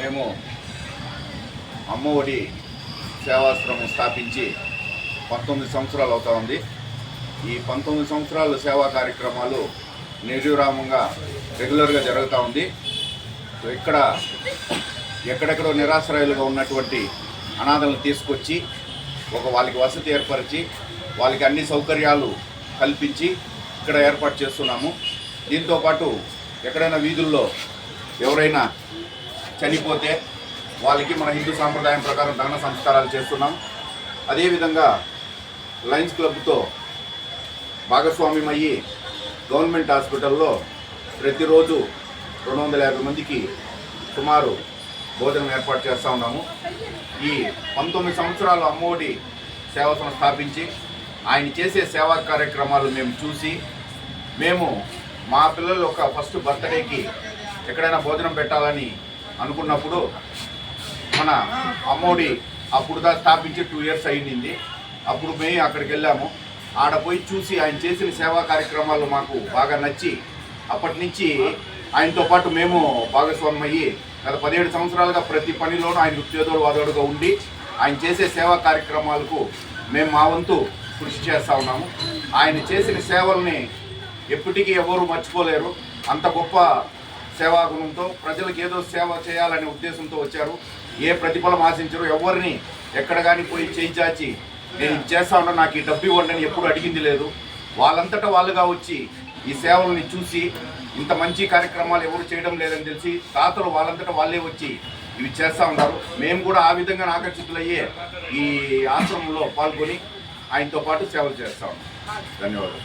మేము అమ్మ ఒడి సేవాశ్రమం స్థాపించి 19 సంవత్సరాలు అవుతా ఉంది. ఈ 19 సంవత్సరాలు సేవా కార్యక్రమాలు నిర్విరామంగా రెగ్యులర్గా జరుగుతూ ఉంది. సో ఇక్కడ ఎక్కడెక్కడో నిరాశ్రయాలుగా ఉన్నటువంటి అనాథలను తీసుకొచ్చి వాళ్ళకి వసతి ఏర్పరిచి వాళ్ళకి అన్ని సౌకర్యాలు కల్పించి ఇక్కడ ఏర్పాటు చేస్తున్నాము. దీంతోపాటు ఎక్కడైనా వీధుల్లో ఎవరైనా చనిపోతే వాళ్ళకి మన హిందూ సాంప్రదాయం ప్రకారం దహన సంస్కారాలు చేస్తున్నాం. అదేవిధంగా లయన్స్ క్లబ్తో భాగస్వామ్యమయ్యి గవర్నమెంట్ హాస్పిటల్లో ప్రతిరోజు 250 మందికి సుమారు భోజనం ఏర్పాటు చేస్తూ ఉన్నాము. ఈ 19 సంవత్సరాలు అమ్మఒడి సేవా సంస్థ స్థాపించి ఆయన చేసే సేవా కార్యక్రమాలు మేము చూసి మేము మా పిల్లలు ఒక ఫస్ట్ బర్త్డేకి ఎక్కడైనా భోజనం పెట్టాలని అనుకున్నప్పుడు మన అమ్మఒడి అప్పుడు స్థాపించి 2 ఇయర్స్ అయింది. అప్పుడు మేము అక్కడికి వెళ్ళాము. ఆడ పోయి చూసి ఆయన చేసిన సేవా కార్యక్రమాలు మాకు బాగా నచ్చి అప్పటి నుంచి ఆయనతో పాటు మేము భాగస్వామ్యం అయ్యి గత 17 సంవత్సరాలుగా ప్రతి పనిలోనూ ఆయన చేదోడు వాదోడుగా ఉండి ఆయన చేసే సేవా కార్యక్రమాలకు మేము మా వంతు కృషి చేస్తూ ఉన్నాము. ఆయన చేసిన సేవల్ని ఎప్పటికీ ఎవరు మర్చిపోలేరు. అంత గొప్ప సేవా గుణంతో ప్రజలకు ఏదో సేవ చేయాలనే ఉద్దేశంతో వచ్చారు. ఏ ప్రతిఫలం ఆశించరు. ఎవరిని ఎక్కడ కానీ పోయి చేయి చాచి నేను ఇది చేస్తా ఉన్నా నాకు ఈ డబ్బు ఇవ్వండి అని ఎప్పుడు అడిగింది లేదు. వాళ్ళంతటా వాళ్ళుగా వచ్చి ఈ సేవల్ని చూసి ఇంత మంచి కార్యక్రమాలు ఎవరు చేయడం లేదని తెలిసి తాతలు వాళ్ళంతటా వాళ్ళే వచ్చి ఇవి చేస్తూ ఉన్నారు. మేము కూడా ఆ విధంగా ఆకర్షితులయ్యే ఈ ఆశ్రమంలో పాల్గొని ఆయనతో పాటు సేవలు చేస్తాం. ధన్యవాదాలు.